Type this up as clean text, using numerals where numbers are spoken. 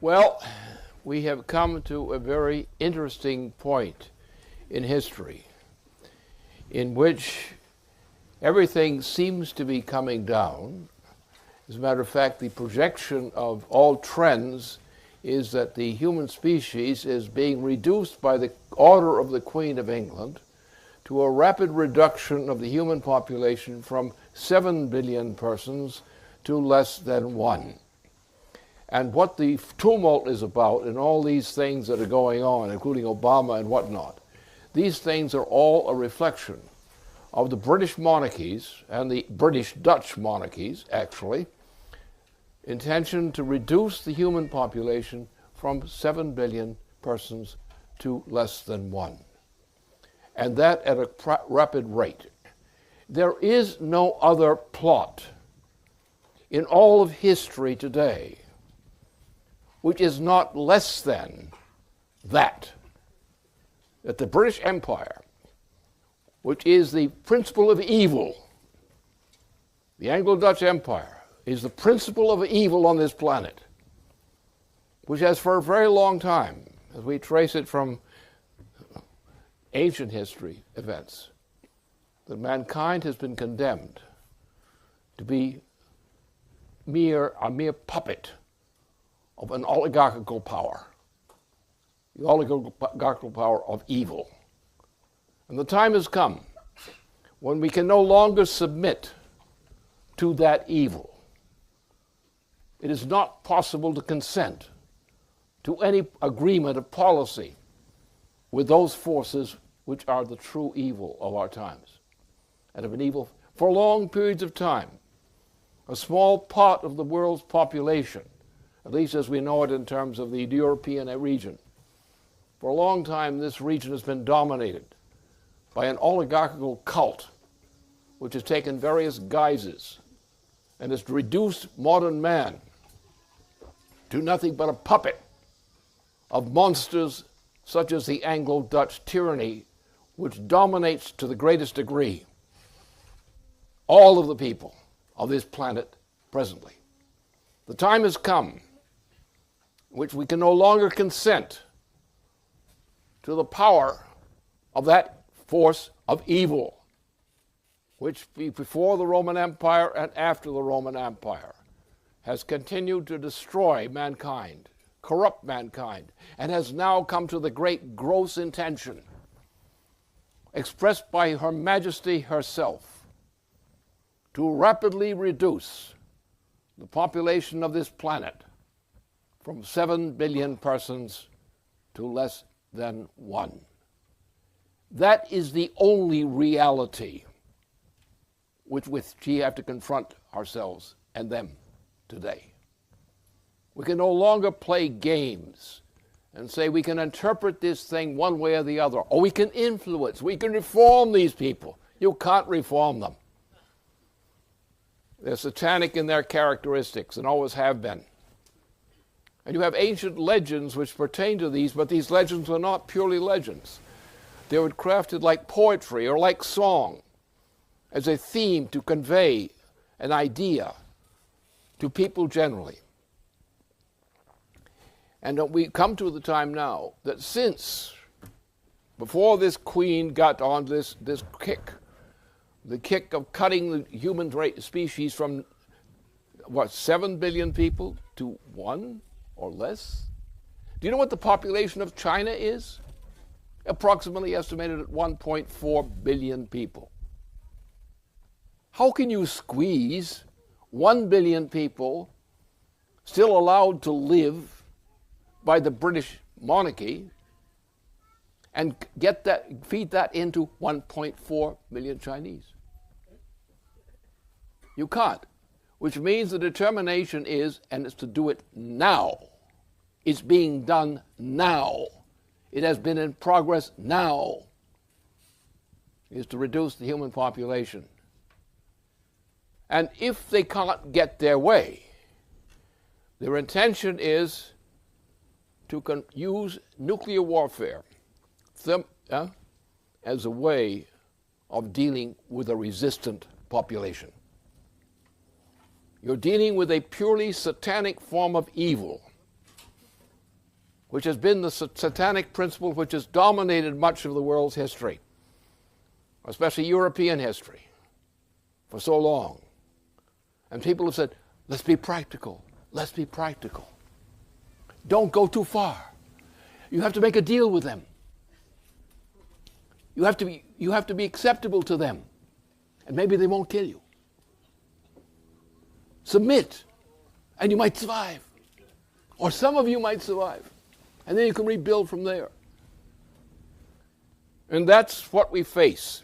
Well, we have come to a very interesting point in history in which everything seems to be coming down. As a matter of fact, the projection of all trends is that the human species is being reduced by the order of the Queen of England to a rapid reduction of the human population from 7 billion persons to less than 1. And what the tumult is about and all these things that are going on, including Obama and whatnot, these things are all a reflection of the British monarchies and the British Dutch monarchies, actually, intention to reduce the human population from 7 billion persons to less than 1. And that at a rapid rate. There is no other plot in all of history today which is not less than that the British Empire, which is the principle of evil, the Anglo-Dutch Empire, is the principle of evil on this planet, which has for a very long time, as we trace it from ancient history events, that mankind has been condemned to be a mere puppet of an oligarchical power, the oligarchical power of evil. And the time has come when we can no longer submit to that evil. It is not possible to consent to any agreement of policy with those forces which are the true evil of our times and have been evil for long periods of time. A small part of the world's population, at least as we know it in terms of the European region, for a long time this region has been dominated by an oligarchical cult which has taken various guises and has reduced modern man to nothing but a puppet of monsters such as the Anglo-Dutch tyranny, which dominates to the greatest degree all of the people of this planet presently. The time has come in which we can no longer consent to the power of that force of evil, which before the Roman Empire and after the Roman Empire has continued to destroy mankind, corrupt mankind, and has now come to the great gross intention expressed by Her Majesty herself to rapidly reduce the population of this planet from 7 billion persons to less than 1. That is the only reality with which we have to confront ourselves and them today. We can no longer play games and say we can interpret this thing one way or the other, or we can influence, we can reform these people. You can't reform them. They're satanic in their characteristics and always have been. And you have ancient legends which pertain to these, but these legends were not purely legends. They were crafted like poetry or like song as a theme to convey an idea to people generally. And we come to the time now that since, before this queen got on this kick, the kick of cutting the human species from, 7 billion people to 1 or less? Do you know what the population of China is? Approximately estimated at 1.4 billion people. How can you squeeze 1 billion people still allowed to live by the British monarchy and feed that into 1.4 million Chinese? You can't, which means the determination is, and it's to do it now. It's being done now. It has been in progress now, is to reduce the human population. And if they can't get their way, their intention is to use nuclear warfare as a way of dealing with a resistant population. You're dealing with a purely satanic form of evil which has been the satanic principle which has dominated much of the world's history, especially European history, for so long. And people have said, let's be practical, let's be practical. Don't go too far. You have to make a deal with them. You have to be acceptable to them. And maybe they won't kill you. Submit, and you might survive. Or some of you might survive. And then you can rebuild from there. And that's what we face.